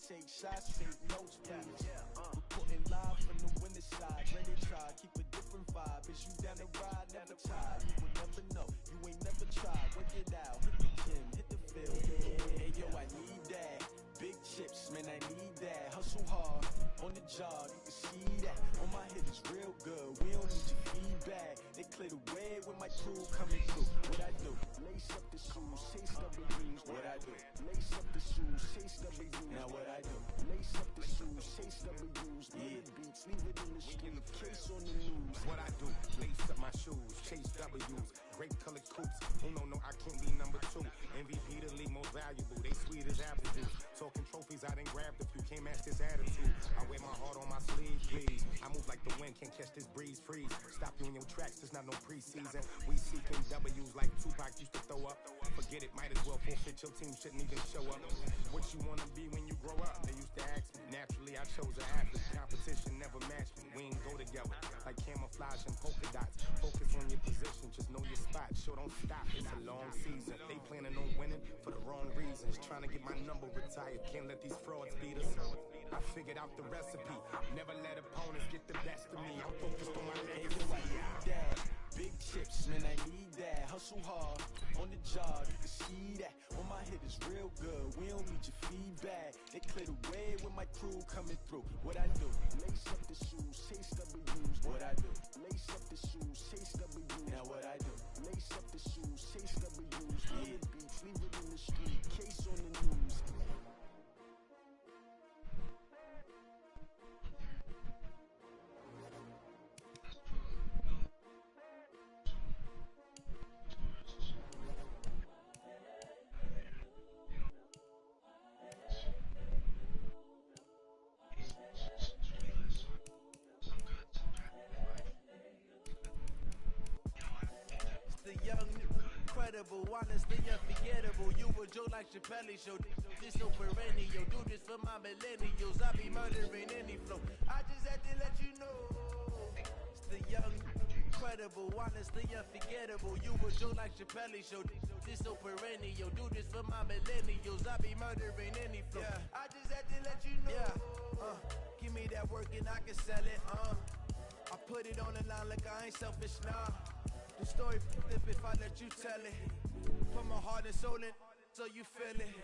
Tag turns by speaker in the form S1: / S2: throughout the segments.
S1: take shots, take notes, please. Reporting live from the winter side, ready to try, keep a different vibe. Is you down the ride, never tired. You will never know, you ain't never tried. Work it out, hit the gym, hit the field. Hey yo, I need that. Big chips, man, I need that. Hustle hard, on the job, you can see that. On my head is real good, we don't need your feedback. They clear the way with my crew coming through. What I do? Lace up the shoes, chase W's. What I do? Lace up the shoes, chase W's. Now what I do? Lace up the shoes, chase W's. Yeah, beats, leave it in the street, case on the news.
S2: What I do? Lace up my shoes, chase W's. Great colored coops. Oh no, I can't be number 2. MVP the league most valuable. They sweet as apple juice. Talking trophies, I done grabbed a few. Can't match this attitude. I wear my heart on my sleeve, please. I move like the wind, can't catch this breeze, freeze. Stop you in your tracks, there's not no preseason. We seeking W's like Tupac used to throw up. Forget it, might as well forfeit. Your team shouldn't even show up. What you wanna be when you grow up? They used to ask me. Naturally, I chose an athlete. Competition never matched me. We ain't go together like camouflage and polka dots. Focus on your position, just know your spot. Sure, don't stop. It's a long season. They planning on winning for the wrong reasons. Trying to get my number retired. Can't let these frauds beat us. I figured out the recipe. Never let opponents get the best of me. I'm focused on my legacy.
S1: I need that. Big chips, man, I need that. Hustle hard, on the job, you can see that. On my head is real good, we don't need your feedback. They clear the way with my crew coming through. What I do? Lace up the shoes, chase W's. What I do? Lace up the shoes, chase W's. Now what I do? Lace up the shoes, chase W's. Yeah, beats, leave it in the street, case on the news.
S3: Honestly unforgettable. You a joke like Chappelle show. This so perennial. Do this for my millennials. I be murdering any flow. I just had to let you know. It's the young, incredible, honestly unforgettable. You a joke like Chappelle show. This so perennial. Do this for my millennials. I be murdering any flow. Yeah. I just had to let you know. Yeah. Give me that work and I can sell it. I put it on the line like I ain't selfish, nah. The story flip if I let you tell it. Put my heart and soul in so you feel it.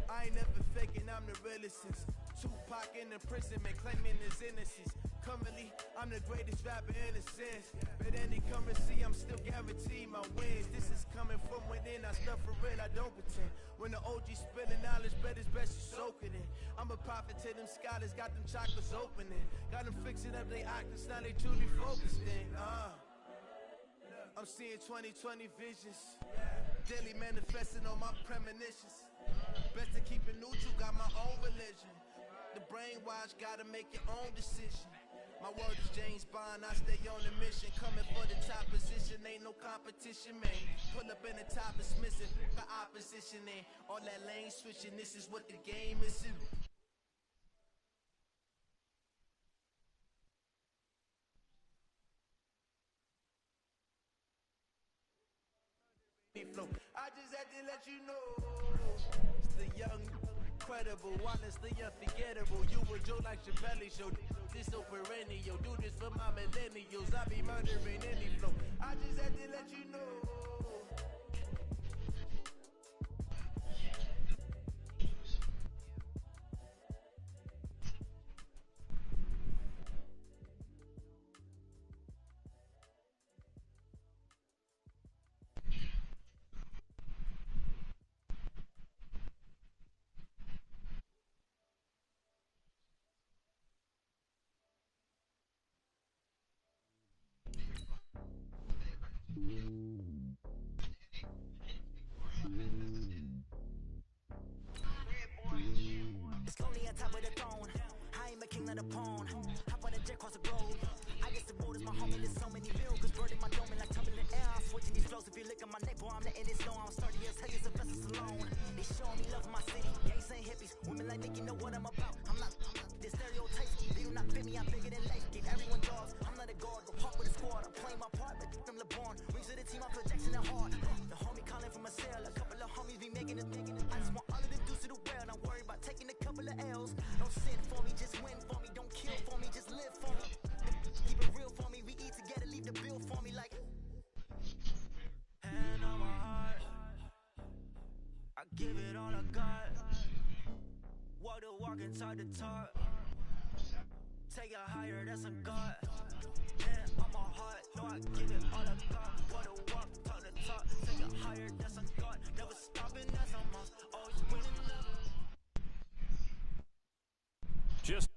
S3: I ain't never faking, I'm the realest since Tupac in the prison, man, claiming his innocence. Currently, I'm the greatest rapper in a sense. But any currency, I'm still guaranteed my wins. This is coming from within, I stuff for real, I don't pretend. When the OG spilling knowledge, bet it's best you soak it in. I'm a prophet to them scholars, got them chakras opening. Got them fixing up they octaves, now they truly focused in. I'm seeing 2020 visions. Daily manifesting on my premonitions. Best to keep it neutral, got my own religion. The brainwash, gotta make your own decision. My word is James Bond, I stay on the mission. Coming for the top position, ain't no competition, man. Pull up in the top, it's missing. The opposition ain't all that lane switching. This is what the game is. I just had to let you know. It's the young, incredible, honestly unforgettable. You a joke like Chappelle show. This so perennial. Do this for my millennials. I be murdering any flow. I just had to let you know.
S4: It's lonely on top of the throne. I am a king of the pawn. Hop on a jet across the globe. I guess the road is my homie. There's so many bills. Bird in my dome and like tumbling air. I'm switching these flows. If you look at my neck, boy, I'm letting it snow. I'm starting to tell you the best alone. They showing me love in my city. Gangs ain't hippies. Women like Nick, you know what I'm about. I'm not the stereotypes. They do not fit me. I'm bigger than life. Give everyone jobs. I'm not a guard, but part with a squad. I'm playing my part, but them LeBron. Rings of the team, I'm projecting it hard. The homie calling from a cell. A couple of homies be making it. I just want all of the dudes to the well. Not worry about taking a couple of I give it all I got. Walk the walk inside the talk. Take it higher, that's a God. Man, I'm a heart, no, I give it all I got. Walk the walk, talk the talk. Take it higher, that's a God. Never stopping, that's a must. Always winning, never.
S5: Just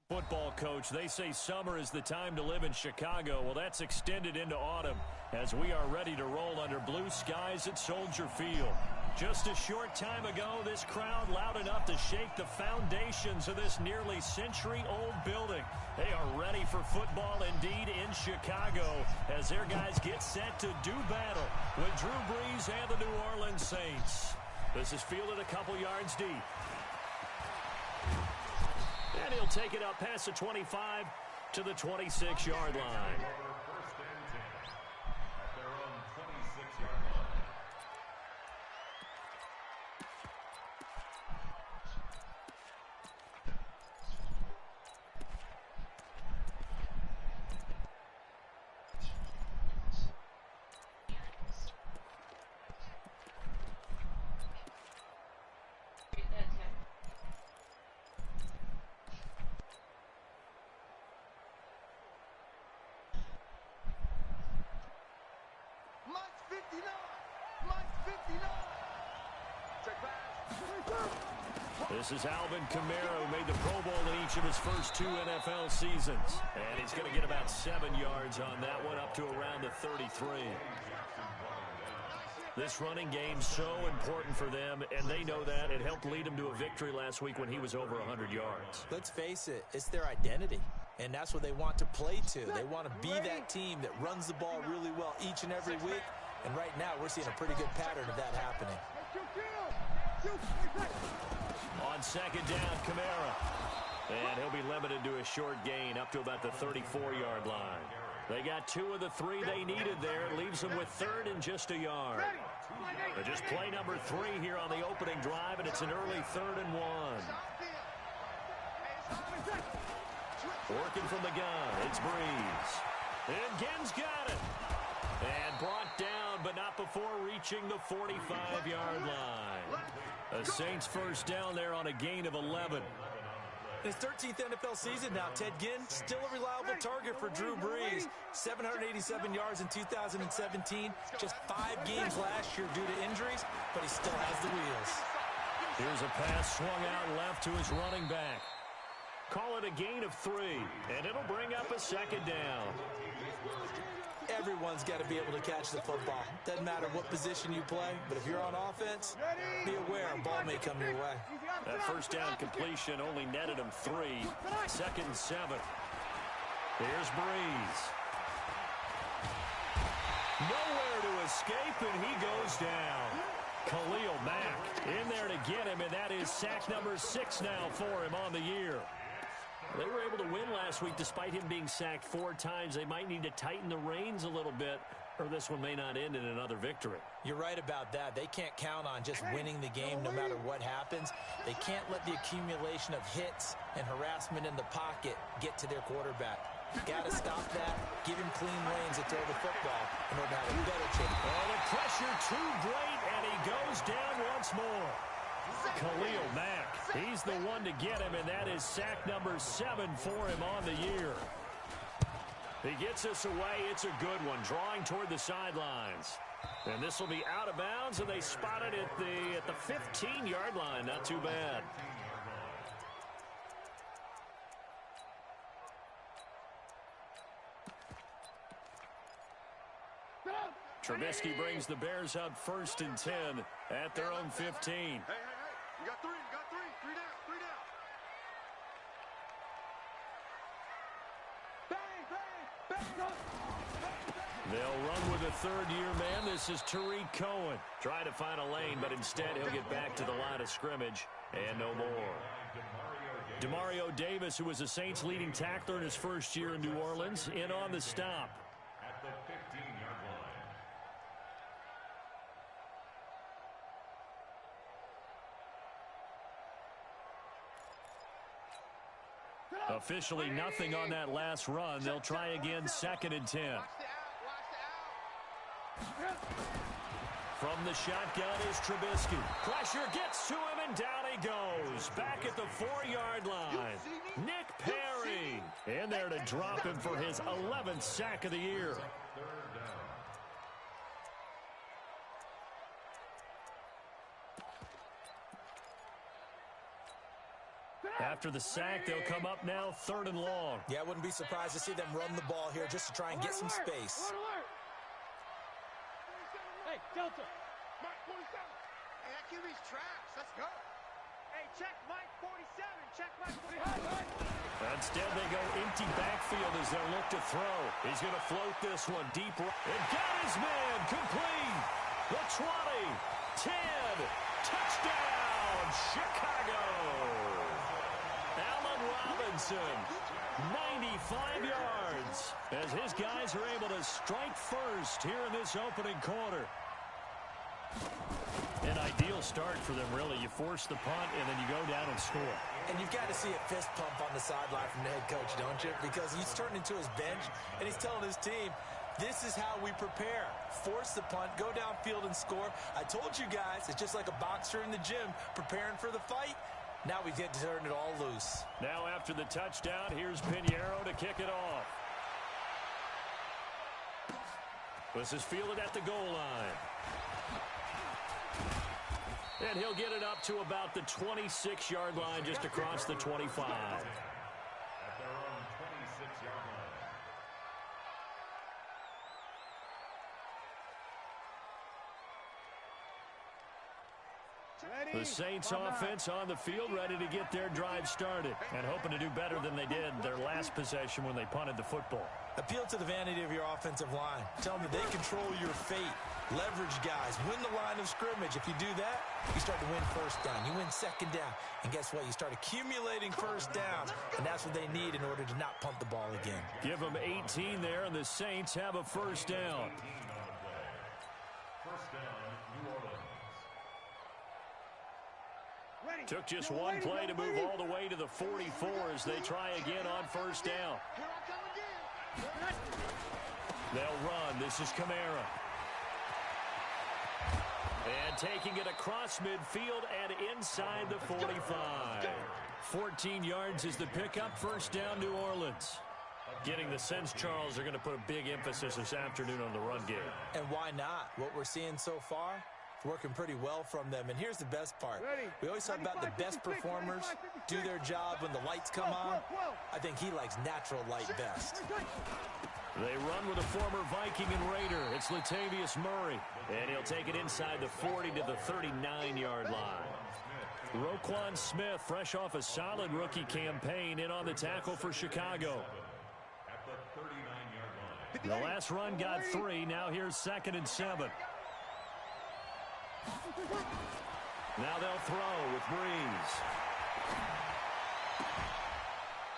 S5: football coach. They say summer is the time to live in Chicago. Well, that's extended into autumn as we are ready to roll under blue skies at Soldier Field. Just a short time ago, this crowd loud enough to shake the foundations of this nearly century-old building. They are ready for football indeed in Chicago as their guys get set to do battle with Drew Brees and the New Orleans Saints. This is fielded a couple yards deep. And he'll take it up past the 25 to the 26-yard line.
S6: First and 10 at their own 26-yard line.
S5: This is Alvin Kamara, who made the Pro Bowl in each of his first 2 NFL seasons. And he's going to get about 7 yards on that one, up to around the 33. This running game's so important for them, and they know that. It helped lead them to a victory last week when he was over 100 yards.
S7: Let's face it, it's their identity, and that's what they want to play to. They want to be that team that runs the ball really well each and every week, and right now we're seeing a pretty good pattern of that happening.
S5: On second down, Kamara. And he'll be limited to a short gain up to about the 34-yard line. They got 2 of the 3 they needed there. Leaves them with 3rd and just a yard. They're just play number 3 here on the opening drive, and it's an early 3rd and 1. Working from the gun, it's Brees. And Ginn's got it. And brought down, but not before reaching the 45-yard line. The Saints first down there on a gain of 11.
S7: In his 13th NFL season now, Ted Ginn still a reliable target for Drew Brees. 787 yards in 2017, just 5 games last year due to injuries, but he still has the wheels.
S5: Here's a pass swung out left to his running back. Call it a gain of 3, and it'll bring up a second down.
S7: Everyone's got to be able to catch the football. Doesn't matter what position you play, but if you're on offense, be aware a ball may come your way.
S5: That first down completion only netted him 3. 2nd and 7. Here's Brees. Nowhere to escape, and he goes down. Khalil Mack in there to get him, and that is sack number 6 now for him on the year. They were able to win last week despite him being sacked 4 times. They might need to tighten the reins a little bit, or this one may not end in another victory.
S7: You're right about that. They can't count on just winning the game no matter what happens. They can't let the accumulation of hits and harassment in the pocket get to their quarterback. Got to stop that, give him clean lanes to throw the football in order to have a better chance.
S5: Oh, the pressure too great, and he goes down once more. Khalil Mack, he's the one to get him, and that is sack number 7 for him on the year. He gets us away. It's a good one, drawing toward the sidelines. And this will be out of bounds, and they spot it at the 15-yard line. Not too bad. Trubisky brings the Bears up 1st and 10 at their own 15.
S2: Hey, you got 3, three down.
S5: They'll run with a 3rd-year man. This is Tariq Cohen. Trying to find a lane, but instead he'll get back to the line of scrimmage and no more. Demario Davis, who was the Saints' leading tackler in his first year in New Orleans, in on the stop.
S6: At the 15-yard line.
S5: Officially nothing on that last run. They'll try again 2nd and 10. From the shotgun is Trubisky. Pressure gets to him, and down he goes. Back at the 4-yard line. Nick Perry in there to drop him for his 11th sack of the year. After the sack, they'll come up now 3rd and long.
S7: Yeah, I wouldn't be surprised to see them run the ball here just to try and get some space.
S8: Hey, Delta. Mike 47. Hey, that QB's trash. Let's go. Hey, check Mike 47. Check Mike 47.
S5: Instead, they go empty backfield as they'll look to throw. He's going to float this one deep right. And got his man complete. The 20, 10, touchdown, Chicago. Allen Robinson, 95 yards, as his guys are able to strike first here in this opening quarter. An ideal start for them, really. You force the punt, and then you go down and score.
S7: And you've got to see a fist pump on the sideline from the head coach, don't you? Because he's turned into his bench, and he's telling his team, this is how we prepare. Force the punt, go downfield and score. I told you guys, it's just like a boxer in the gym preparing for the fight. Now we get to turn it all loose.
S5: Now after the touchdown, here's Pinheiro to kick it off. This is fielded at the goal line. And he'll get it up to about the 26-yard line, just across the 25.
S6: At their own 26-yard line.
S5: The Saints offense on the field, ready to get their drive started and hoping to do better than they did their last possession when they punted the football.
S7: Appeal to the vanity of your offensive line. Tell them that they control your fate. Leverage guys. Win the line of scrimmage. If you do that, you start to win first down. You win second down. And guess what? You start accumulating first downs. And that's what they need in order to not punt the ball again.
S5: Give them 18 there, and the Saints have a first down.
S6: First down, New Orleans.
S5: Took just one play to move all the way to the 44 as they try again on first down. They'll run. This is Kamara. And taking it across midfield and inside the 45. 14 yards is the pickup. First down, New Orleans. Getting the sense, Charles, they're going to put a big emphasis this afternoon on the run game.
S7: And why not? What we're seeing so far, it's working pretty well from them. And here's the best part. We always talk about the best performers do their job when the lights come on. I think he likes natural light best.
S5: They run with a former Viking and Raider. It's Latavius Murray. And he'll take it inside the 40 to the 39-yard line. Roquan Smith, fresh off a solid rookie campaign, in on the tackle for Chicago.
S6: At the 39-yard line.
S5: The last run got 3. Now here's 2nd and 7. Now they'll throw with Breeze.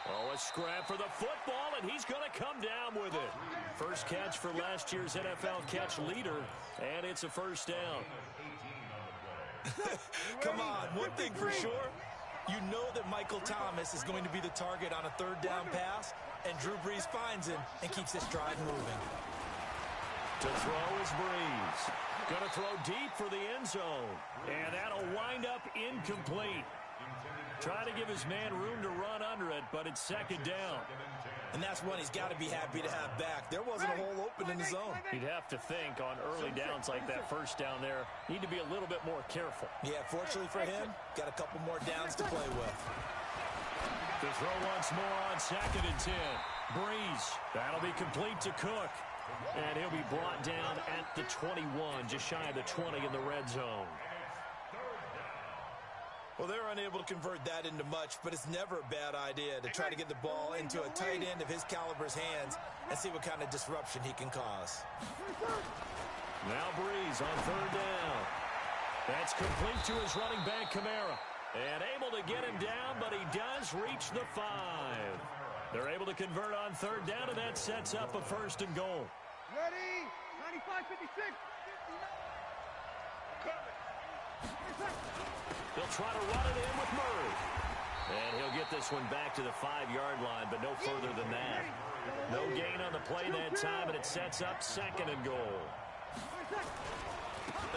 S5: Oh, a scrap for the football, and he's going to come down with it. First catch for last year's NFL catch leader, and it's a first down.
S7: Come on, one thing for sure, you know that Michael Thomas is going to be the target on a 3rd down pass, and Drew Brees finds him and keeps this drive moving.
S5: To throw is Breeze. Going to throw deep for the end zone, and that'll wind up incomplete. Trying to give his man room to run under it, but it's 2nd down.
S7: And that's one he's got to be happy to have back. There wasn't a hole open in the zone.
S5: You'd have to think on early downs like that first down there, need to be a little bit more careful.
S7: Yeah, fortunately for him, got a couple more downs to play with.
S5: To throw once more on 2nd and 10. Breeze. That'll be complete to Cook. And he'll be brought down at the 21, just shy of the 20 in the red zone.
S7: Well, they're unable to convert that into much, but it's never a bad idea to try to get the ball into a tight end of his caliber's hands and see what kind of disruption he can cause.
S5: Now Breeze on 3rd down. That's complete to his running back, Kamara. And able to get him down, but he does reach the 5. They're able to convert on 3rd down, and that sets up a 1st and goal.
S8: Ready? 95-56.
S5: They'll try to run it in with Murray. And he'll get this one back to the 5-yard line, but no further than that. No gain on the play that time, and it sets up 2nd and goal.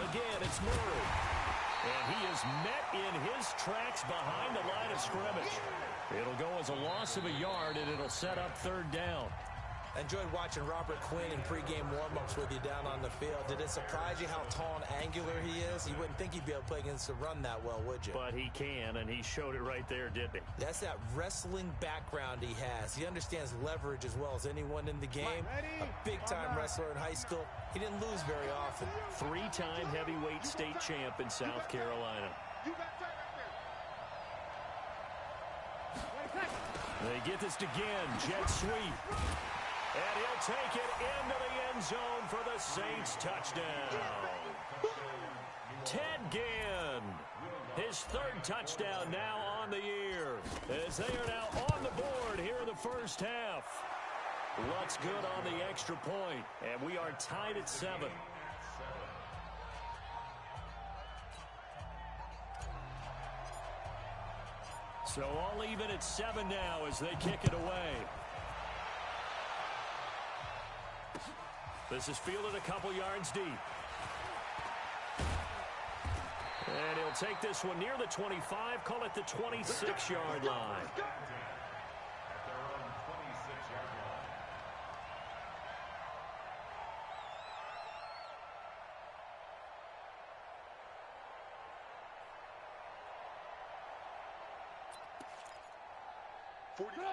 S5: Again, it's Murray. And he is met in his tracks behind the line of scrimmage. It'll go as a loss of a yard, and it'll set up third down.
S7: I enjoyed watching Robert Quinn in pregame warm-ups with you down on the field. Did it surprise you how tall and angular he is? You wouldn't think he'd be able to play against the run that well, would you?
S5: But he can, and he showed it right there, didn't he?
S7: That's that wrestling background he has. He understands leverage as well as anyone in the game. A big-time wrestler in high school. He didn't lose very often.
S5: Three-time heavyweight state champ in South Carolina. They get this again. Jet sweep. And he'll take it into the end zone for the Saints touchdown. Ted Ginn, his third touchdown now on the year, as they are now on the board here in the first half. Looks good on the extra point, and we are tied at 7. So all even at 7 now as they kick it away. This is fielded a couple yards deep. And he'll take this one near the 25, call it the 26-yard line.
S6: At their own 26-yard line.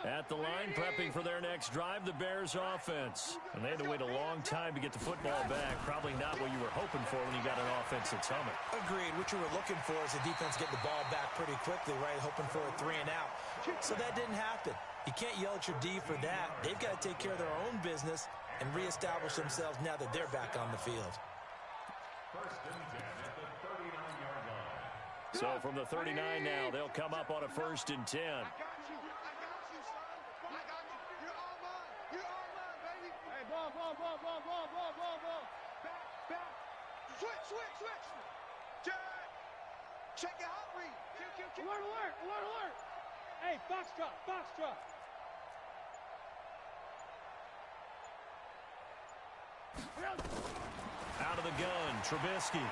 S5: At the line, prepping for their next drive, the Bears offense. And they had to wait a long time to get the football back. Probably not what you were hoping for when you got an offense that's humming.
S7: Agreed. What you were looking for is the defense getting the ball back pretty quickly, right? Hoping for a 3 and out. So that didn't happen. You can't yell at your D for that. They've got to take care of their own business and reestablish themselves now that they're back on the field.
S6: First and 10 at the 39-yard line.
S5: So from the 39 now, they'll come up on a first and 10.
S8: Switch. Jack. Check your hot read. Alert. Hey, box drop.
S5: Out of the gun, Trubisky.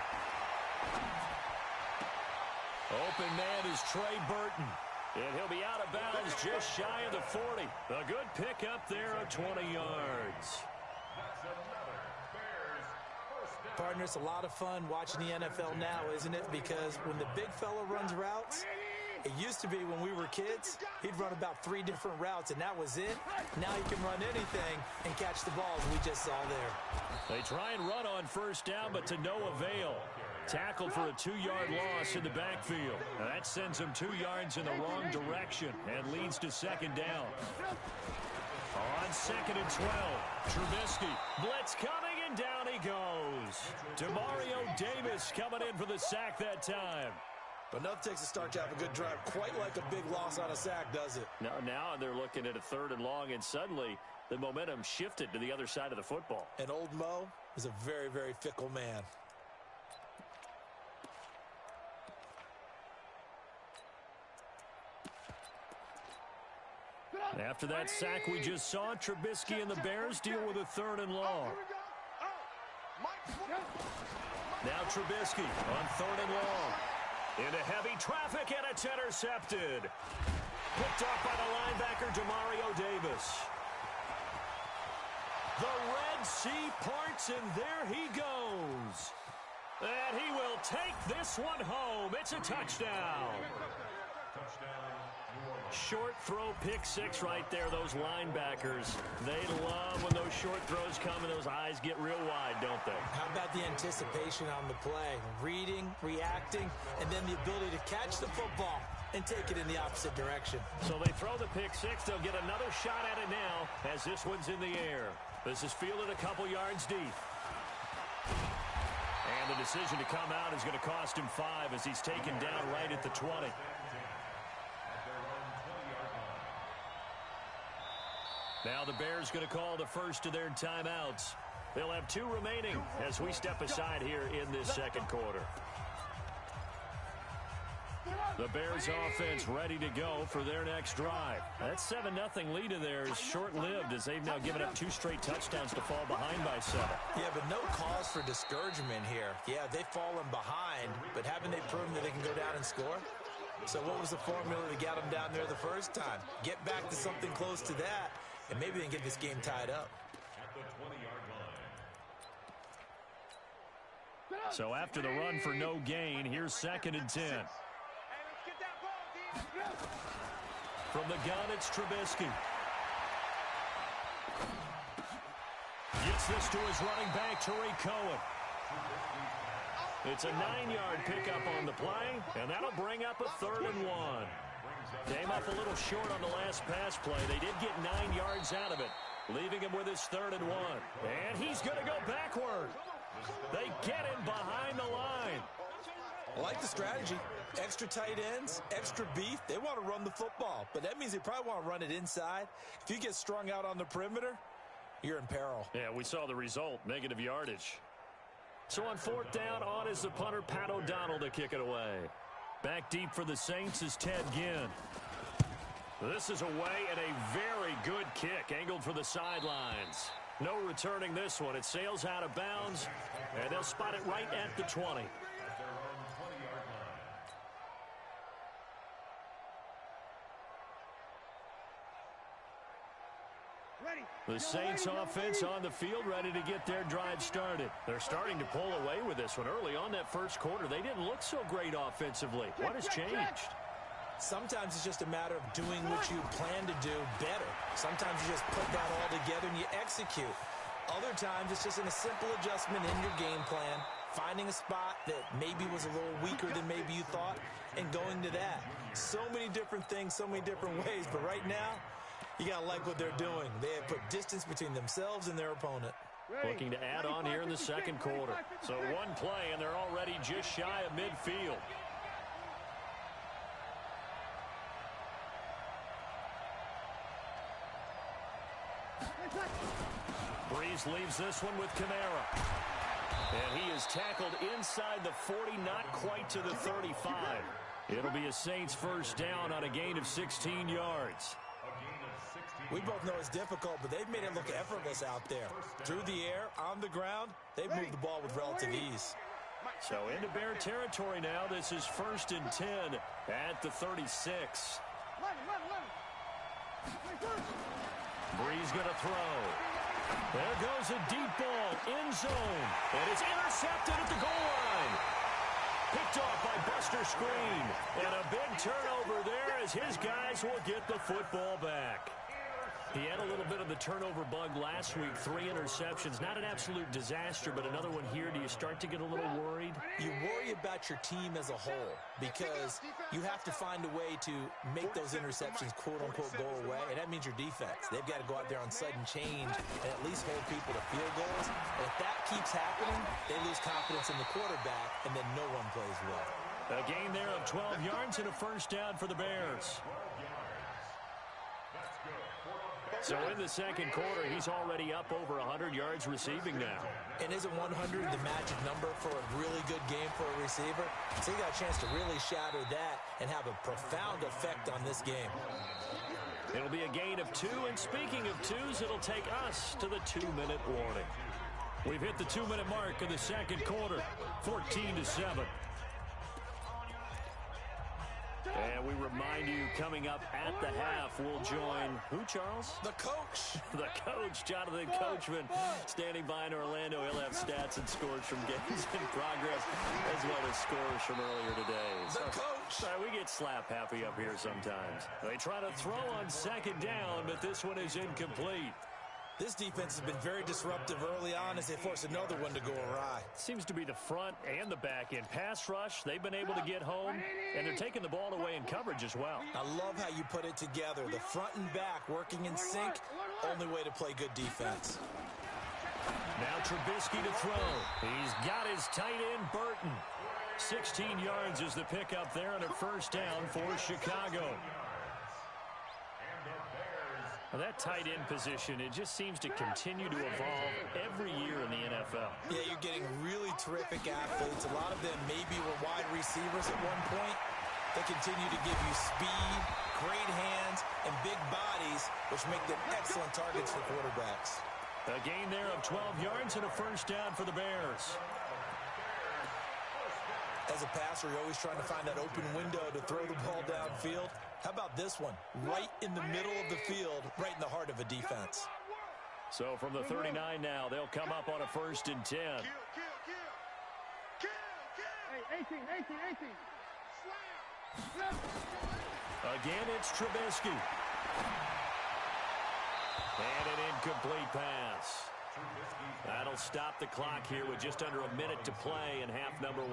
S5: Open man is Trey Burton. And he'll be out of bounds just shy of the 40. A good pickup there of 20 yards.
S6: That's another Bears first down.
S7: Partner, it's a lot of fun watching the NFL now, isn't it? Because when the big fella runs routes, it used to be when we were kids, he'd run about 3 different routes, and that was it. Now he can run anything and catch the ball, as we just saw there.
S5: They try and run on first down, but to no avail. Tackled for a 2-yard loss in the backfield. Now that sends him 2 yards in the wrong direction and leads to second down. On second and 12, Trubisky. Blitz coming, and down he goes. Demario Davis coming in for the sack that time.
S7: But nothing takes a start to have a good drive quite like a big loss on a sack, does it?
S5: Now they're looking at a 3rd and long, and suddenly the momentum shifted to the other side of the football.
S7: And old Mo is a very, very fickle man.
S5: After that sack we just saw, Trubisky and the Bears deal with a 3rd and long. Now Trubisky on 3rd and long. Into heavy traffic, and it's intercepted. Picked off by the linebacker, Demario Davis. The Red Sea parts, and there he goes. And he will take this one home. It's a touchdown. Short throw, pick 6 right there. Those linebackers, they love when those short throws come and those eyes get real wide, don't they?
S7: How about the anticipation on the play? Reading, reacting, and then the ability to catch the football and take it in the opposite direction.
S5: So they throw the pick 6. They'll get another shot at it now as this one's in the air. This is fielded a couple yards deep. And the decision to come out is going to cost him 5 as he's taken down right at the 20. Now the Bears going to call the first of their timeouts. They'll have 2 remaining as we step aside here in this second quarter. The Bears offense ready to go for their next drive. That 7-0 lead of theirs is short-lived as they've now given up 2 straight touchdowns to fall behind by 7.
S7: Yeah, but no cause for discouragement here. Yeah, they've fallen behind, but haven't they proven that they can go down and score? So what was the formula to get them down there the first time? Get back to something close to that, and maybe they can get this game tied up.
S5: So after the run for no gain, here's 2nd and 10. From the gun, it's Trubisky. Gets this to his running back, Tariq Cohen. It's a 9-yard pickup on the play, and that'll bring up a 3rd and 1. Came up a little short on the last pass play. They did get 9 yards out of it, leaving him with his 3rd and 1. And he's going to go backward. They get him behind the line.
S7: I like the strategy. Extra tight ends, extra beef. They want to run the football, but that means they probably want to run it inside. If you get strung out on the perimeter, you're in peril.
S5: Yeah, we saw the result, negative yardage. So on 4th down, on is the punter, Pat O'Donnell, to kick it away. Back deep for the Saints is Ted Ginn. This is away and a very good kick, angled for the sidelines. No returning this one. It sails out of bounds, and they'll spot it right at the 20. The Saints offense on the field, ready to get their drive started. They're starting to pull away with this one. Early on that first quarter, they didn't look so great offensively. What has changed?
S7: Sometimes it's just a matter of doing what you plan to do better. Sometimes you just put that all together and you execute. Other times it's just a simple adjustment in your game plan, finding a spot that maybe was a little weaker than maybe you thought, and going to that. So many different things, so many different ways, but right now, you got to like what they're doing. They have put distance between themselves and their opponent.
S5: Looking to add on here in the second quarter. So one play, and they're already just shy of midfield. Breeze leaves this one with Kamara. And he is tackled inside the 40, not quite to the 35. It'll be a Saints first down on a gain of 16 yards.
S7: We both know it's difficult, but they've made it look effortless out there. Through the air, on the ground, they've moved the ball with relative ease.
S5: So into Bear territory now. This is 1st and 10 at the 36. Breeze going to throw. There goes a deep ball, end zone, and it's intercepted at the goal line. Picked off by Buster Screen, and a big turnover there as his guys will get the football back. He had a little bit of the turnover bug last week, 3 interceptions. Not an absolute disaster, but another one here. Do you start to get a little worried?
S7: You worry about your team as a whole because you have to find a way to make those interceptions, quote-unquote, go away, and that means your defense. They've got to go out there on sudden change and at least hold people to field goals. And if that keeps happening, they lose confidence in the quarterback, and then no one plays well.
S5: A gain there of 12 yards and a first down for the Bears. So in the second quarter, he's already up over 100 yards receiving now.
S7: And isn't 100 the magic number for a really good game for a receiver? So he got a chance to really shatter that and have a profound effect on this game.
S5: It'll be a gain of 2, and speaking of 2s, it'll take us to the 2-minute warning. We've hit the 2-minute mark of the second quarter, 14-7. And we remind you, coming up at the half, we'll join who, Charles?
S7: The coach.
S5: The coach, Jonathan Coachman, standing by in Orlando. He'll have stats and scores from games in progress, as well as scores from earlier today.
S7: The coach.
S5: We get slap happy up here sometimes. They try to throw on second down, but this one is incomplete.
S7: This defense has been very disruptive early on as they force another one to go awry.
S5: Seems to be the front and the back end. Pass rush, they've been able to get home, and they're taking the ball away in coverage as well.
S7: I love how you put it together. The front and back working in sync, only way to play good defense.
S5: Now Trubisky to throw. He's got his tight end, Burton. 16 yards is the pickup there on a first down for Chicago. Well, that tight end position, it just seems to continue to evolve every year in the NFL.
S7: Yeah, you're getting really terrific athletes. A lot of them maybe were wide receivers at one point. They continue to give you speed, great hands, and big bodies, which make them excellent targets for quarterbacks.
S5: A gain there of 12 yards and a first down for the Bears.
S7: As a passer, you're always trying to find that open window to throw the ball downfield. How about this one? Right in the middle of the field, right in the heart of a defense.
S5: So from the 39 now, they'll come up on a 1st and 10.
S8: Hey, 18.
S5: Again, it's Trubisky. And an incomplete pass. That'll stop the clock here with just under a minute to play in half number 1.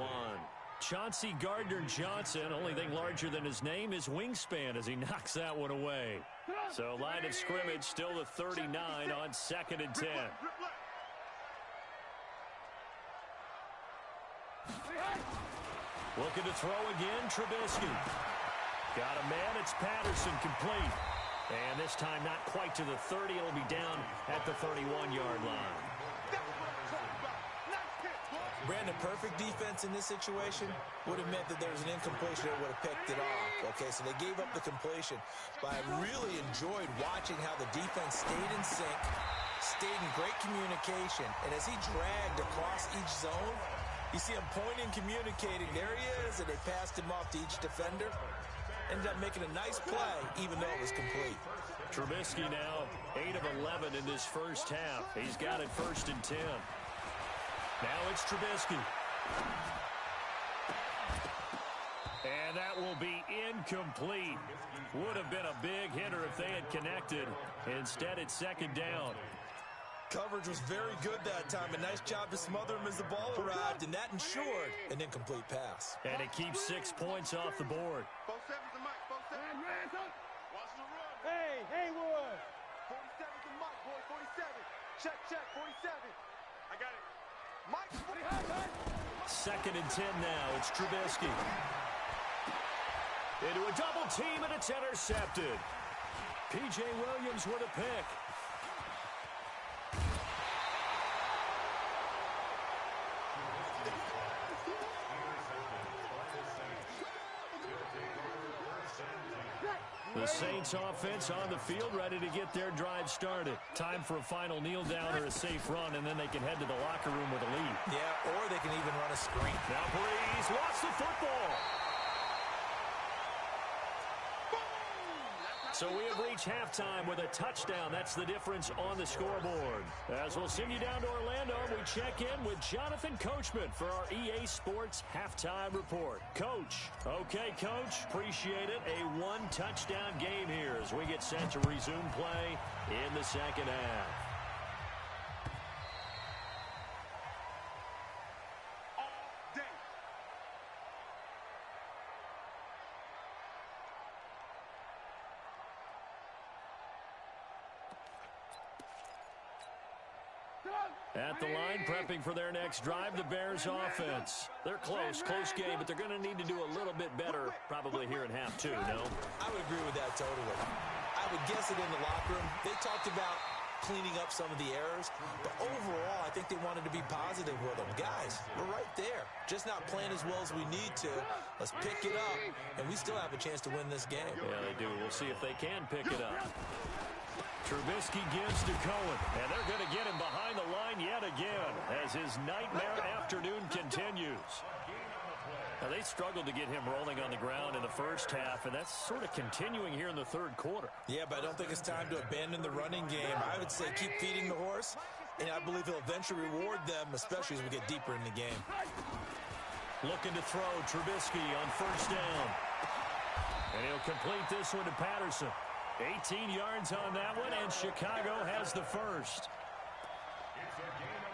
S5: Chauncey Gardner-Johnson, only thing larger than his name is wingspan as he knocks that one away. So line of scrimmage still the 39 on 2nd and 10. Looking to throw again, Trubisky. Got a man, it's Patterson, complete. And this time not quite to the 30, it'll be down at the 31-yard line.
S7: Brandon, perfect defense in this situation would have meant that there was an incompletion that would have picked it off. Okay, so they gave up the completion. But I really enjoyed watching how the defense stayed in sync, stayed in great communication, and as he dragged across each zone, you see him pointing, communicating. There he is, and they passed him off to each defender. Ended up making a nice play, even though it was complete.
S5: Trubisky now 8 of 11 in this first half. He's got it 1st and 10. Now it's Trubisky. And that will be incomplete. Would have been a big hitter if they had connected. Instead, it's 2nd down.
S7: Coverage was very good that time. A nice job to smother him as the ball arrived, and that ensured an incomplete pass.
S5: And it keeps 6 points off the board.
S8: Hey, Haywood. 47's the Mike, boy, 47. Check, 47. I got it. Mike,
S5: 2nd and 10 now. It's Trubisky. Into a double team, and it's intercepted. P.J. Williams with a pick. The Saints offense on the field, ready to get their drive started. Time for a final kneel down or a safe run, and then they can head to the locker room with a lead.
S7: Yeah, or they can even run a screen.
S5: Now Breeze lost the football. So we have reached halftime with a touchdown. That's the difference on the scoreboard. As we'll send you down to Orlando, we check in with Jonathan Coachman for our EA Sports Halftime Report. Coach. Okay, Coach. Appreciate it. A one-touchdown game here as we get set to resume play in the second half. At the line, prepping for their next drive, the Bears offense. They're close game, but they're going to need to do a little bit better probably here in half 2, no?
S7: I would agree with that totally. I would guess it in the locker room. They talked about cleaning up some of the errors, but overall, I think they wanted to be positive with them. Guys, we're right there. Just not playing as well as we need to. Let's pick it up, and we still have a chance to win this game.
S5: Yeah, they do. We'll see if they can pick it up. Trubisky gives to Cohen, and they're going to get him behind the line yet again as his nightmare afternoon continues. Now, they struggled to get him rolling on the ground in the first half, and that's sort of continuing here in the third quarter.
S7: Yeah, but I don't think it's time to abandon the running game. I would say keep feeding the horse, and I believe he'll eventually reward them, especially as we get deeper in the game.
S5: Looking to throw Trubisky on first down. And he'll complete this one to Patterson. 18 yards on that one, and Chicago has the first.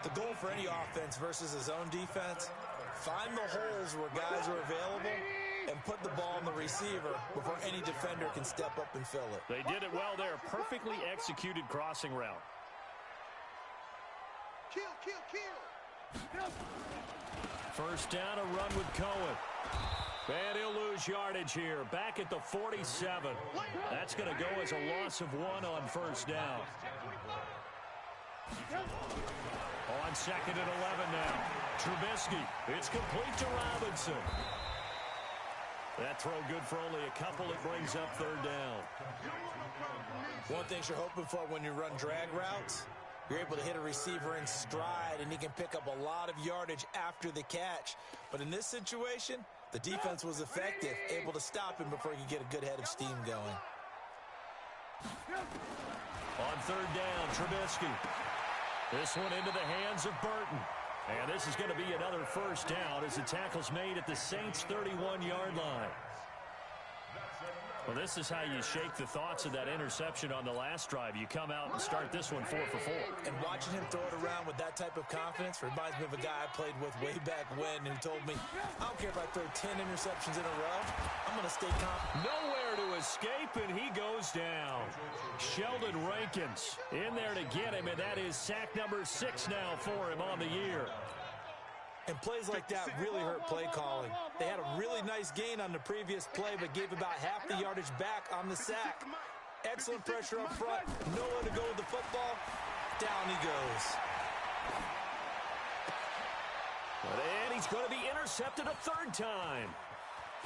S7: The goal for any offense versus his own defense, find the holes where guys are available and put the ball on the receiver before any defender can step up and fill it.
S5: They did it well there. Perfectly executed crossing route.
S8: Kill.
S5: First down, a run with Cohen. And he'll lose yardage here. Back at the 47. That's going to go as a loss of 1 on first down. On 2nd and 11 now. Trubisky. It's complete to Robinson. That throw good for only a couple. It brings up third down.
S7: One thing you're hoping for when you run drag routes, you're able to hit a receiver in stride, and he can pick up a lot of yardage after the catch. But in this situation, the defense was effective, able to stop him before he could get a good head of steam going.
S5: On third down, Trubisky. This one into the hands of Burton. And this is going to be another first down as the tackle's made at the Saints' 31-yard line. Well, this is how you shake the thoughts of that interception on the last drive. You come out and start this one 4 for 4.
S7: And watching him throw it around with that type of confidence reminds me of a guy I played with way back when who told me, I don't care if I throw 10 interceptions in a row, I'm going to stay confident.
S5: Nowhere to escape, and he goes down. Sheldon Rankins in there to get him, and that is sack number 6 now for him on the year.
S7: And plays like that really hurt play calling. They had a really nice gain on the previous play, but gave about half the yardage back on the sack. Excellent pressure up front. Nowhere to go with the football. Down he goes.
S5: And he's going to be intercepted a third time.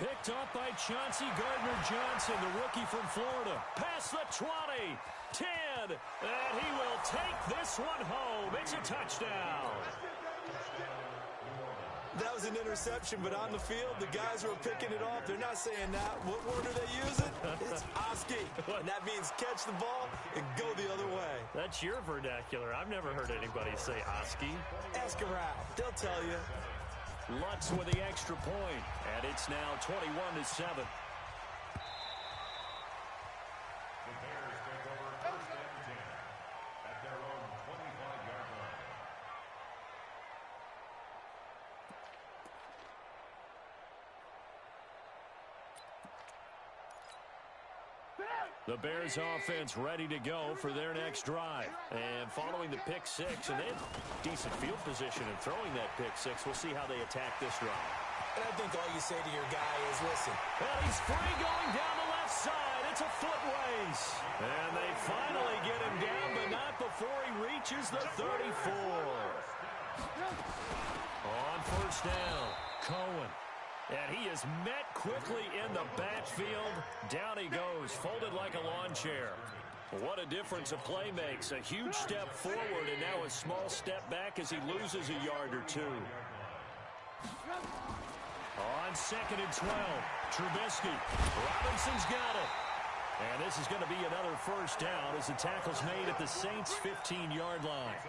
S5: Picked up by Chauncey Gardner-Johnson, the rookie from Florida. Past the 20, 10, and he will take this one home. It's a touchdown.
S7: That was an interception, but on the field, the guys who are picking it off, they're not saying that. What word are they using? It's Oski, and that means catch the ball and go the other way.
S5: That's your vernacular. I've never heard anybody say Oski.
S7: Ask around. They'll tell you.
S5: Lutz with the extra point, and it's now 21-7. The Bears offense ready to go for their next drive. And following the pick six, and they have decent field position in throwing that pick six. We'll see how they attack this drive.
S7: And I think all you say to your guy is, listen.
S5: Well, he's free going down the left side. It's a foot race. And they finally get him down, but not before he reaches the 34. On first down, Cohen. And he is met quickly in the backfield. Down he goes, folded like a lawn chair. What a difference a play makes. A huge step forward and now a small step back as he loses a yard or two. On 2nd and 12, Trubisky. Robinson's got it. And this is going to be another first down as the tackle's made at the Saints' 15-yard line.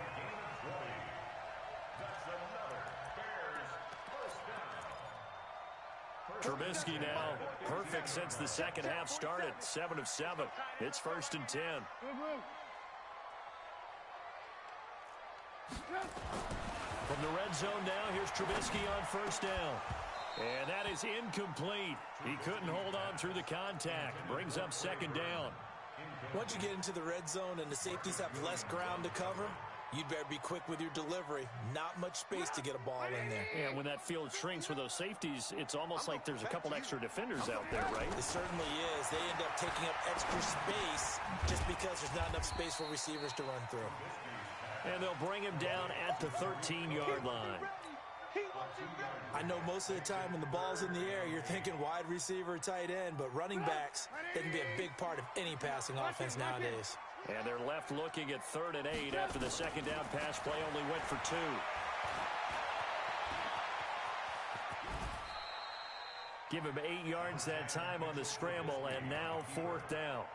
S5: Trubisky now perfect since the second half started. 7 of 7. It's 1st and 10. From the red zone now, here's Trubisky on first down. And that is incomplete. He couldn't hold on through the contact. Brings up 2nd down.
S7: Once you get into the red zone and the safeties have less ground to cover, you'd better be quick with your delivery. Not much space to get a ball in there.
S5: And when that field shrinks with those safeties, it's almost like there's a couple extra defenders out there, right?
S7: It certainly is. They end up taking up extra space just because there's not enough space for receivers to run through.
S5: And they'll bring him down at the 13-yard line.
S7: I know most of the time when the ball's in the air, you're thinking wide receiver, tight end, but running backs, they can be a big part of any passing offense nowadays.
S5: And they're left looking at 3rd and 8 after the second down pass play only went for 2. Give him 8 yards that time on the scramble, and now 4th down.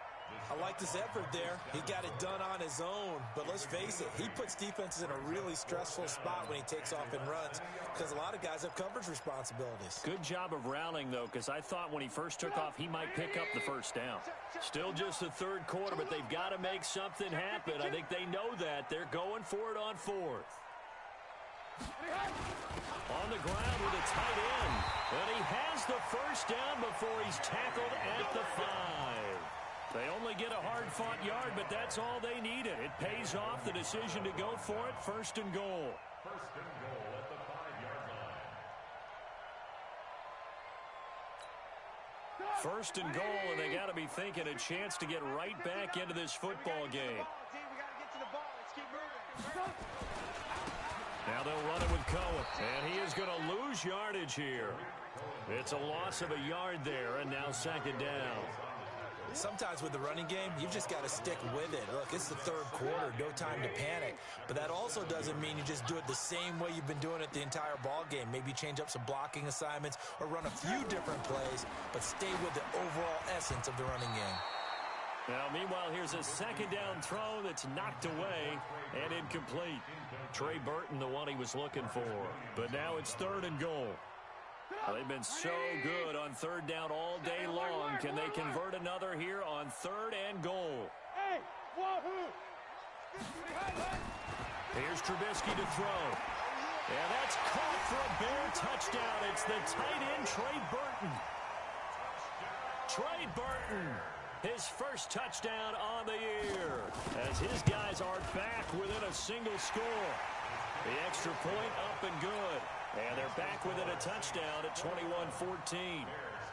S7: I like this effort there. He got it done on his own, but let's face it, he puts defenses in a really stressful spot when he takes off and runs because a lot of guys have coverage responsibilities.
S5: Good job of rallying, though, because I thought when he first took off, he might pick up the first down. Still just the 3rd quarter, but they've got to make something happen. I think they know that. They're going for it on 4th. On the ground with a tight end. And he has the first down before he's tackled at the 5. They only get a hard-fought yard, but that's all they needed. It pays off the decision to go for it. 1st and goal.
S6: 1st and goal at the 5-yard line.
S5: 1st and goal, and they got to be thinking a chance to get right back into this football game. Now they'll run it with Cohen. And he is going to lose yardage here. It's a loss of a yard there, and now second down.
S7: Sometimes with the running game, you've just got to stick with it. Look, it's the third quarter, no time to panic. But that also doesn't mean you just do it the same way you've been doing it the entire ball game. Maybe change up some blocking assignments or run a few different plays, but stay with the overall essence of the running game.
S5: Now, meanwhile, here's a second down throw that's knocked away and incomplete. Trey Burton, the one he was looking for. But now it's third and goal. Well, they've been so good on third down all day long. Can they convert another here on third and goal? Here's Trubisky to throw. And that's caught for a Bear touchdown. It's the tight end, Trey Burton. Trey Burton, his first touchdown on the year, as his guys are back within a single score. The extra point up and good. And they're back within a touchdown at 21-14.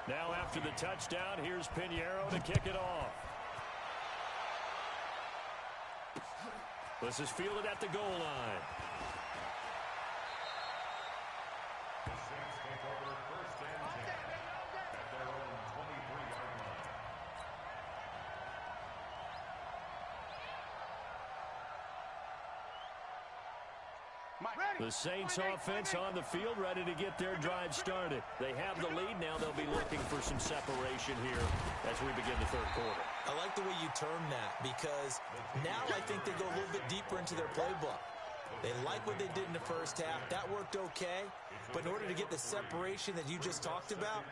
S5: Now after the touchdown, here's Pinheiro to kick it off. This is fielded at the goal line.
S6: The Saints take over first and 10 at their own 23-yard line.
S5: The Saints offense on the field, ready to get their drive started. They have the lead. Now they'll be looking for some separation here as we begin the third quarter.
S7: I like the way you term that, because now I think they go a little bit deeper into their playbook. They like what they did in the first half. That worked okay. But in order to get the separation that you just talked about,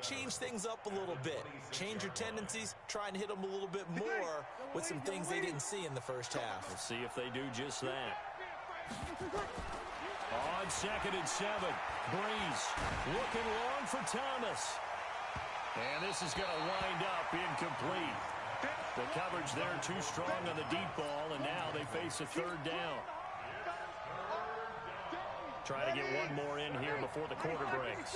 S7: change things up a little bit. Change your tendencies. Try and hit them a little bit more with some things they didn't see in the first half.
S5: We'll see if they do just that. On second and 7, Breeze looking long for Thomas. And this is going to wind up incomplete. The coverage there too strong on the deep ball, and now they face a third down. Try to get one more in here before the quarter breaks.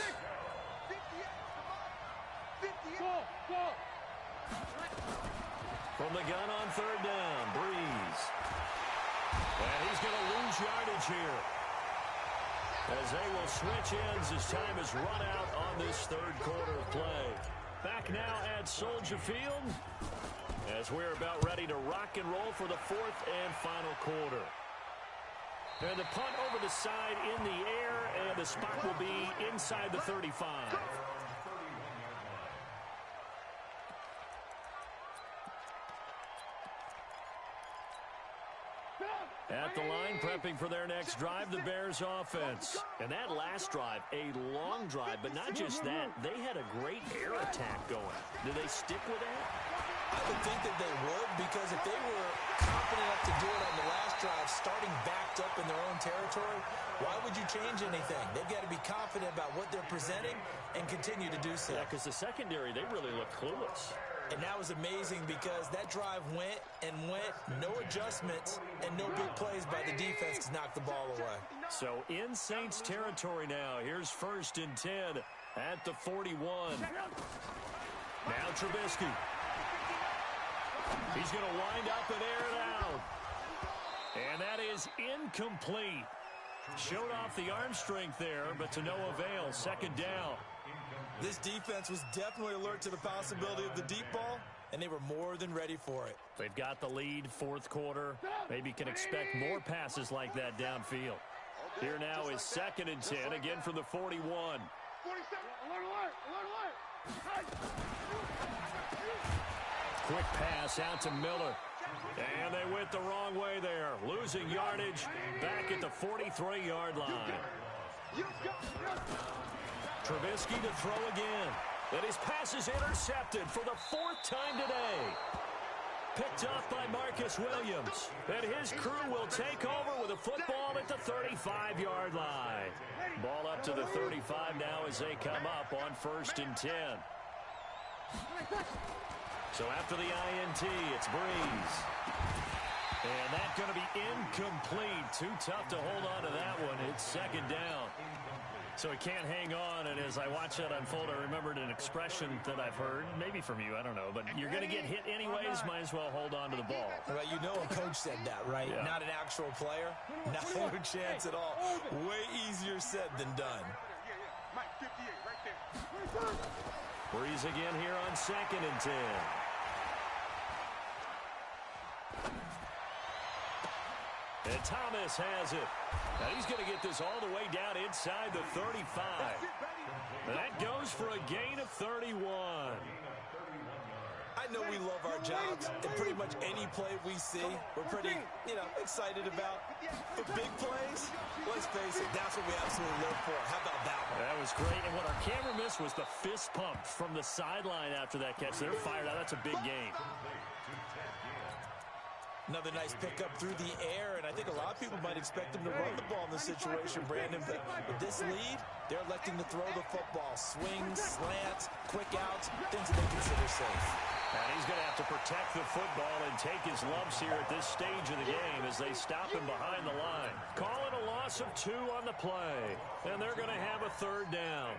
S5: From the gun on third down, Breeze. And he's going to lose yardage here, as they will switch ends as time is run out on this third quarter of play. Back now at Soldier Field, as we're about ready to rock and roll for the fourth and final quarter. And the punt over the side in the air, and the spot will be inside the 35. At the line, prepping for their next drive, the Bears offense. And that last drive, a long drive, but not just that. They had a great air attack going. Do they stick with that?
S7: I would think that they would, because if they were confident enough to do it on the last drive, starting backed up in their own territory, why would you change anything? They've got to be confident about what they're presenting and continue to do so.
S5: Yeah, because the secondary, they really look clueless.
S7: And that was amazing, because that drive went and went, no adjustments, and no big plays by the defense to knock the ball away.
S5: So in Saints territory now. Here's first and 10 at the 41. Now Trubisky. He's going to wind up and air it out. And that is incomplete. Showed off the arm strength there, but to no avail. Second down.
S7: This defense was definitely alert to the possibility of the deep ball, and they were more than ready for it.
S5: They've got the lead, fourth quarter. Maybe can expect more passes like that downfield. Here now is second and 10, again from the 41. Quick pass out to Miller. And they went the wrong way there. Losing yardage back at the 43-yard line. Trubisky to throw again. And his pass is intercepted for the fourth time today. Picked off by Marcus Williams. And his crew will take over with a football at the 35-yard line. Ball up to the 35 now as they come up on first and 10. So after the INT, it's Breeze. And that's going to be incomplete. Too tough to hold on to that one. It's second down. So he can't hang on, and as I watch that unfold, I remembered an expression that I've heard, maybe from you, I don't know, but you're going to get hit anyways, might as well hold on to the ball.
S7: Well, you know a coach said that, right?
S5: Yeah.
S7: Not an actual player. No chance at all. Way easier said than done.
S8: Mike 58 right there.
S5: Breeze again here on 2nd and 10. And Thomas has it. Now he's going to get this all the way down inside the 35. That goes for a gain of 31.
S7: I know we love our jobs, and pretty much any play we see, we're pretty, excited about. But big plays, let's face it, that's what we absolutely live for. How about that one?
S5: That was great, and what our camera missed was the fist pump from the sideline after that catch. They're fired out. That's a big gain.
S7: Another nice pickup through the air, and I think a lot of people might expect him to run the ball in this situation, Brandon. But with this lead, they're electing to throw the football. Swings, slants, quick outs, things that they consider safe.
S5: And he's going to have to protect the football and take his lumps here at this stage of the game as they stop him behind the line. Call it a loss of 2 on the play, and they're going to have a 3rd down.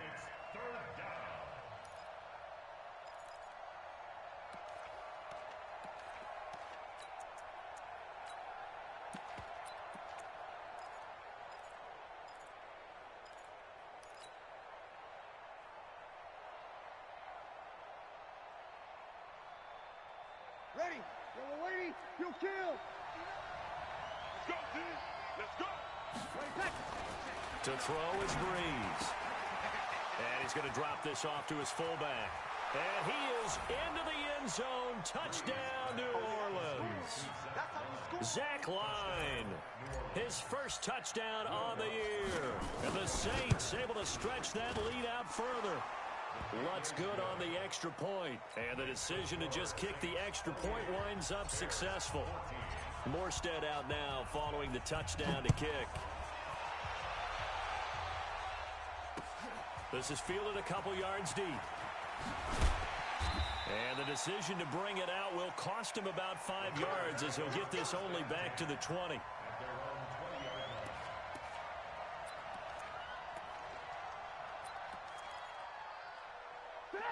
S8: Ready. Yellow lady, you kill. Let's go, team. Let's go.
S5: To throw is Breeze. And he's going to drop this off to his fullback. And he is into the end zone. Touchdown, New Orleans. Zach Line. His first touchdown on the year. And the Saints able to stretch that lead out further. Lutz good on the extra point, and the decision to just kick the extra point winds up successful. Morstead out now following the touchdown to kick. This is fielded a couple yards deep. And the decision to bring it out will cost him about 5 yards as he'll get this only back to the 20.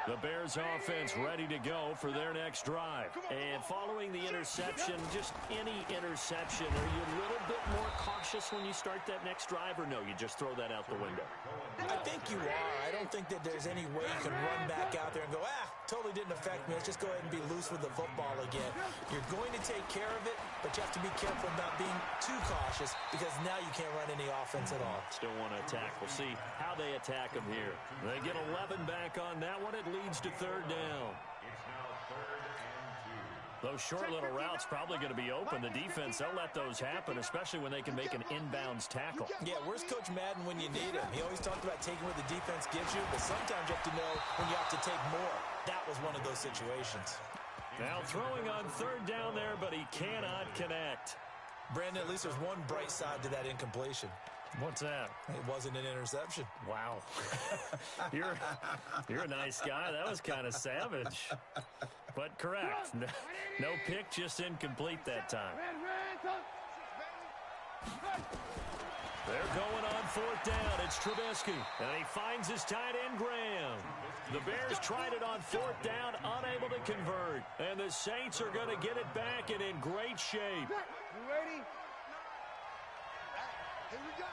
S5: The Bears offense ready to go for their next drive. And following the interception, just any interception, are you a little bit more cautious when you start that next drive, or no, you just throw that out the window?
S7: I think you are. I don't think that there's any way you can run back out there and go, totally didn't affect me. Let's just go ahead and be loose with the football again. You're going to take care of it, but you have to be careful about being too cautious because now you can't run any offense at all.
S5: Still want to attack. We'll see how they attack him here. They get 11 back on that one. It leads to 3rd down.
S6: It's now 3rd and 2.
S5: Those short little routes probably going to be open. The defense, they'll let those happen, especially when they can make an inbounds tackle.
S7: Yeah, where's Coach Madden when you need him? He always talked about taking what the defense gives you, but sometimes you have to know when you have to take more. That was one of those situations.
S5: Now throwing on 3rd down there, but he cannot connect.
S7: Brandon, at least there's one bright side to that incompletion.
S5: What's that?
S7: It wasn't an interception.
S5: Wow. You're a nice guy. That was kind of savage. But correct. No pick, just incomplete that time. They're going on 4th down. It's Trubisky. And he finds his tight end, Graham. The Bears tried it on 4th down, unable to convert. And the Saints are going to get it back and in great shape.
S8: You ready? Here we go.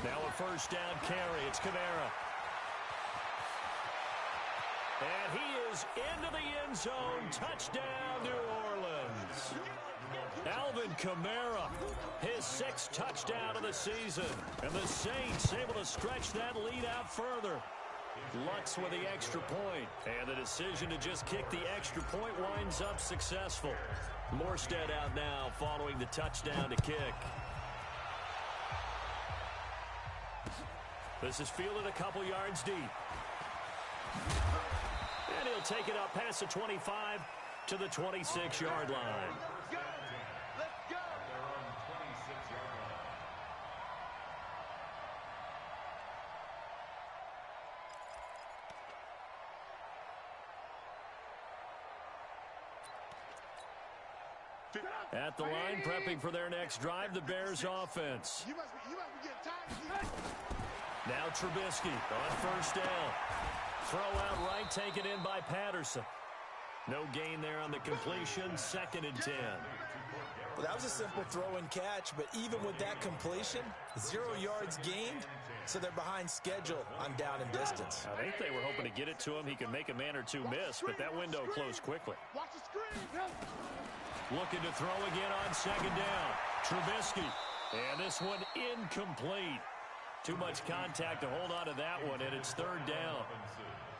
S5: Now a 1st down carry. It's Kamara. And he is into the end zone. Touchdown, New Orleans. Alvin Kamara, his 6th touchdown of the season. And the Saints able to stretch that lead out further. Lutz with the extra point. And the decision to just kick the extra point winds up successful. Morstead out now following the touchdown to kick. This is fielded a couple yards deep. And he'll take it up past the 25 to the 26-yard line.
S8: Let's go.
S6: They're on 26-yard line.
S5: At the line, prepping for their next drive, the Bears offense.
S8: You must be getting tired.
S5: Now Trubisky on first down. Throw out right, taken in by Patterson. No gain there on the completion, 2nd and 10.
S7: Well, that was a simple throw and catch, but even with that completion, 0 yards gained, so they're behind schedule on down and distance.
S5: I think they were hoping to get it to him. He could make a man or two miss, but that window closed quickly.
S8: Watch the screen.
S5: Looking to throw again on 2nd down. Trubisky. And this one incomplete. Too much contact to hold on to that one, and it's 3rd down.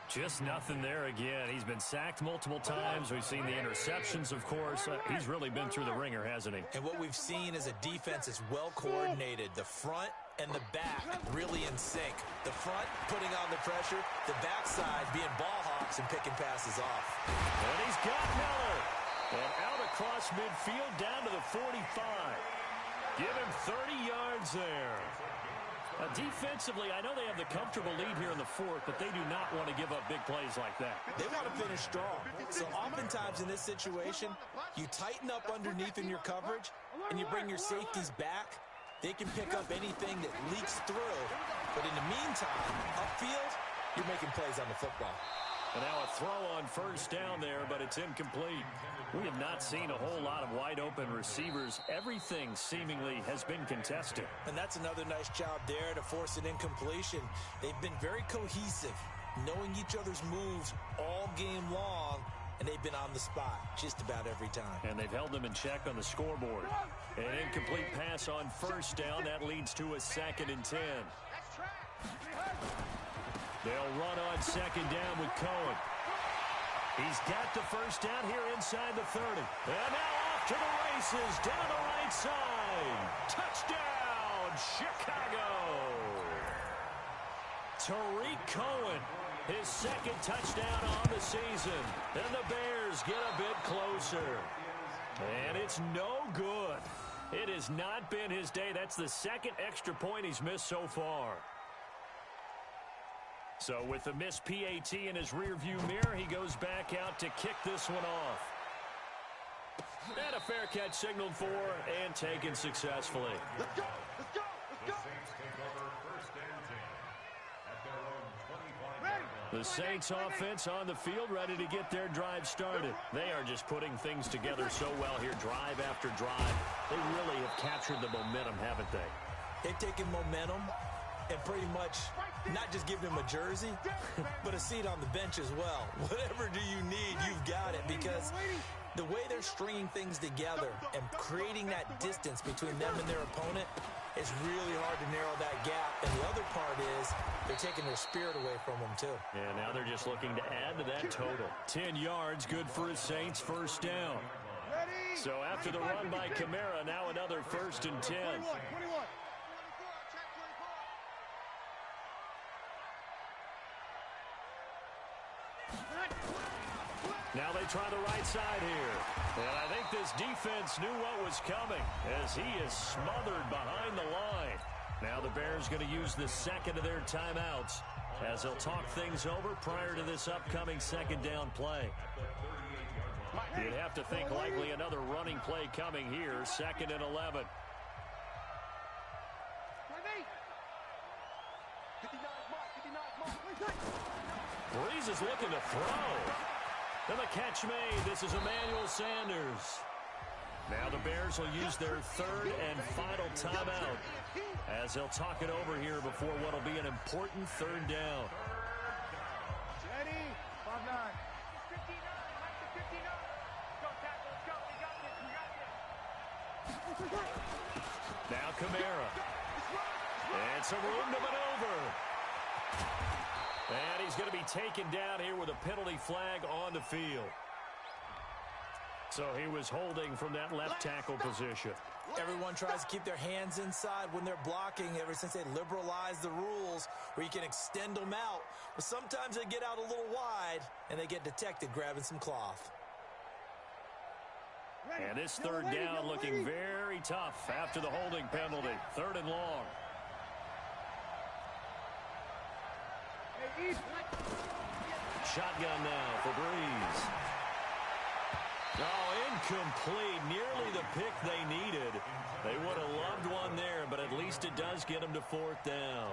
S5: Just nothing there again. He's been sacked multiple times. We've seen the interceptions, of course. He's really been through the ringer, hasn't he?
S7: And what we've seen is a defense that's well coordinated. The front and the back really in sync. The front putting on the pressure, the backside being ball hawks and picking passes off.
S5: And he's got Miller. And out across midfield down to the 45. Give him 30 yards there. Defensively, I know they have the comfortable lead here in the 4th, but they do not want to give up big plays like that.
S7: They want to finish strong. So oftentimes in this situation, you tighten up underneath in your coverage, and you bring your safeties back. They can pick up anything that leaks through. But in the meantime, upfield, you're making plays on the football.
S5: And now a throw on first down there, but it's incomplete. We have not seen a whole lot of wide-open receivers. Everything seemingly has been contested.
S7: And that's another nice job there to force an incompletion. They've been very cohesive, knowing each other's moves all game long, and they've been on the spot just about every time.
S5: And they've held them in check on the scoreboard. An incomplete pass on first down. That leads to a 2nd and 10. They'll run on 2nd down with Cohen. He's got the first down here inside the 30. And now off to the races down the right side. Touchdown, Chicago. Tariq Cohen, his 2nd touchdown on the season. And the Bears get a bit closer. And it's no good. It has not been his day. That's the 2nd extra point he's missed so far. So with the missed PAT in his rearview mirror, he goes back out to kick this one off. And a fair catch signaled for and taken successfully.
S8: Let's go. Let's go. Let's go.
S5: The Saints offense on the field, ready to get their drive started. They are just putting things together so well here, drive after drive. They really have captured the momentum, haven't they?
S7: They've taken momentum and pretty much not just give him a jersey, but a seat on the bench as well. Whatever do you need, you've got it, because the way they're stringing things together and creating that distance between them and their opponent, it's really hard to narrow that gap. And the other part is they're taking their spirit away from them, too.
S5: And now they're just looking to add to that total. 10 yards, good for his Saints, first down. So after the run by Kamara, now another 1st and 10.
S8: 21.
S5: Now they try the right side here. And I think this defense knew what was coming as he is smothered behind the line. Now the Bears going to use the 2nd of their timeouts as they'll talk things over prior to this upcoming 2nd down play. You'd have to think likely another running play coming here, 2nd and 11. Breeze is looking to throw. And the catch made. This is Emmanuel Sanders. Now the Bears will use their 3rd and final timeout as they'll talk it over here before what will be an important 3rd down.
S8: Ready? 5-9.
S5: Now Kamara. And some room to maneuver. And he's going to be taken down here with a penalty flag on the field. So he was holding from that left tackle position.
S7: Everyone tries to keep their hands inside when they're blocking ever since they liberalized the rules where you can extend them out. But sometimes they get out a little wide and they get detected grabbing some cloth.
S5: And this 3rd down looking very tough after the holding penalty. 3rd and long. Shotgun now for Breeze. Oh, incomplete. Nearly the pick they needed. They would have loved one there, but at least it does get them to fourth down.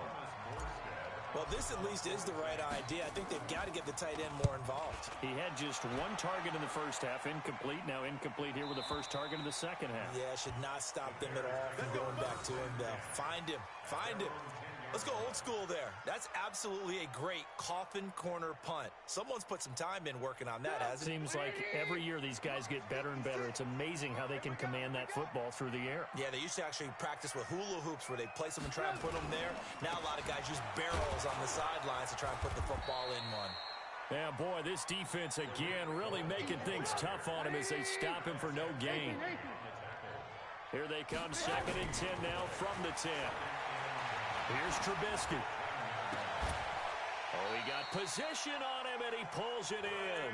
S7: Well, this at least is the right idea. I think they've got to get the tight end more involved.
S5: He had just one target in the first half, incomplete. Now incomplete here with the first target in the second half.
S7: Yeah, should not stop them at all from going back to him, though. Find him. Find him. Let's go old school there. That's absolutely a great coffin corner punt. Someone's put some time in working on that, hasn't it?
S5: Seems like every year these guys get better and better. It's amazing how they can command that football through the air.
S7: Yeah, they used to actually practice with hula hoops where they place them and try and put them there. Now a lot of guys use barrels on the sidelines to try and put the football in one.
S5: Yeah, boy, this defense again really making things tough on him as they stop him for no gain. Here they come, 2nd and 10 now from the 10. Here's Trubisky. Oh, he got position on him, and he pulls it in.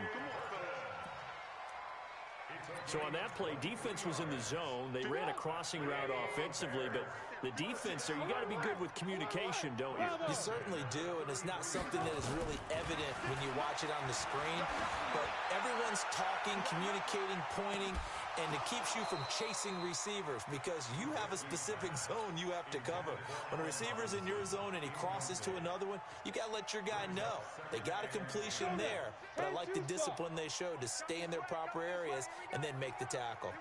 S5: So on that play, defense was in the zone. They ran a crossing route offensively, but the defense there, you got to be good with communication, don't you?
S7: You certainly do, and it's not something that is really evident when you watch it on the screen. But everyone's talking, communicating, pointing, and it keeps you from chasing receivers because you have a specific zone you have to cover. When a receiver's in your zone and he crosses to another one, you got to let your guy know. They got a completion there, but I like the discipline they showed to stay in their proper areas and then make the tackle.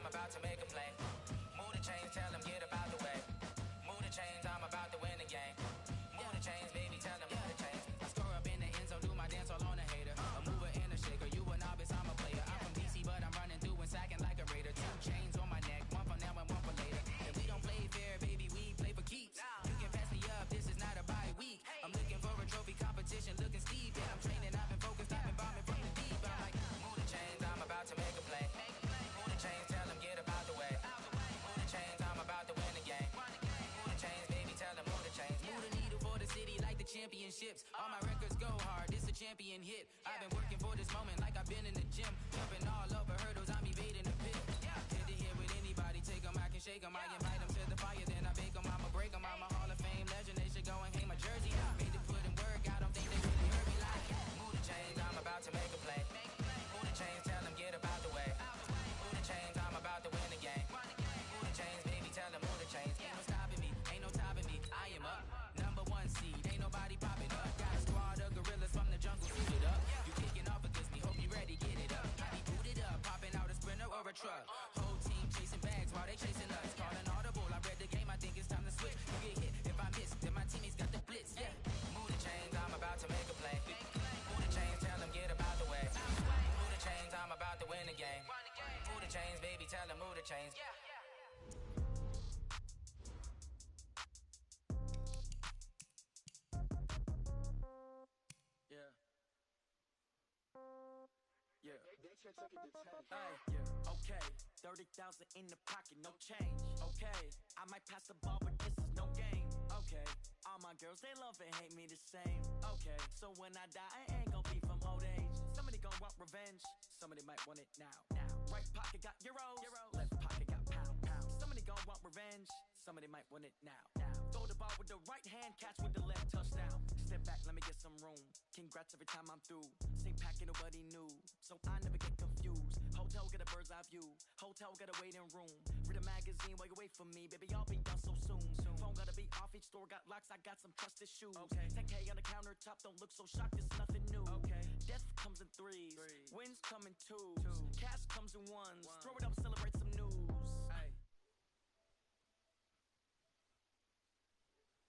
S9: About to make a play. Move the chains, tell them get about the way. Move the chains, I'm about to win the game. Move the chains, baby, tell them move the chains. I score up in the end zone, do my dance all on a hater. A mover and a shaker, you a novice, I'm a player. I'm from DC, but I'm running through and sacking like a raider. 2 chains on my neck, one for now and one for later. If we don't play fair, baby, we play for keeps. You can pass me up, this is not a bye week. I'm looking for a trophy competition, looking steep. And I'm training, I've been focused, I've been bombing from the deep. I'm like, move the chains, I'm about to make a play. Move the chains, tell them get about the way. Move the chains, I'm about to win the game. Move the chains, baby, tell them move the chains. Move the needle for the city like the championships. All my records go hard, this a champion hit. I've been working for this moment like I've been in the gym. Jumping all over hurdles, I'm evading the pit. Head to head with anybody, take them, I can shake them. I invite them to the fire, then I bake them, I'ma break them. I'm a Hall of Fame legend, they should go and hang my jersey. Made to put in work, I don't think they really heard me like. Move the chains, I'm about to make a play. Move the chains, tell them get about the way. Move the chains, I'm about to win the game. Move the chains, baby, tell them move the chains. Ain't no stopping me, ain't no topping me. I am up, #1 seed, ain't nobody popping up. Got a squad of gorillas from the jungle, suited up. You kicking off against me, hope you ready, get it up. I be booted up, popping out a sprinter or a truck. Whole team chasing bags while they chasing us. Calling audible, I read the game, I think it's time to switch. You get hit, if I miss, then my teammates got the blitz, yeah. Move the chains, I'm about to make a play. Move the chains, tell them get about the way. Move the chains, I'm about to win the game. Move the chains, baby, tell them move the chains.
S4: Okay, 30,000 in the pocket, no change. Okay, I might pass the ball, but this is no game. Okay, all my girls, they love and hate me the same. Okay, so when I die, I ain't gon' be from old age. Somebody gon' want revenge, somebody might want it now. Right pocket got euros, left pocket got pounds. Somebody gon' want revenge, somebody might want it now. Throw the ball with the right hand, catch with the left, touchdown. Step back, let me get some room. Congrats every time I'm through. Same packet, nobody knew, so I never get confused. Hotel get a bird's eye view. Hotel got a waiting room. Read a magazine while you wait for me, baby. I'll be done so soon. Phone gotta be off. Each store got locks. I got some trusted shoes. Okay. 10K on the countertop. Don't look so shocked. It's nothing new. Okay. Death comes in threes. Wins come in twos. Cash comes in ones. Throw it up, celebrate.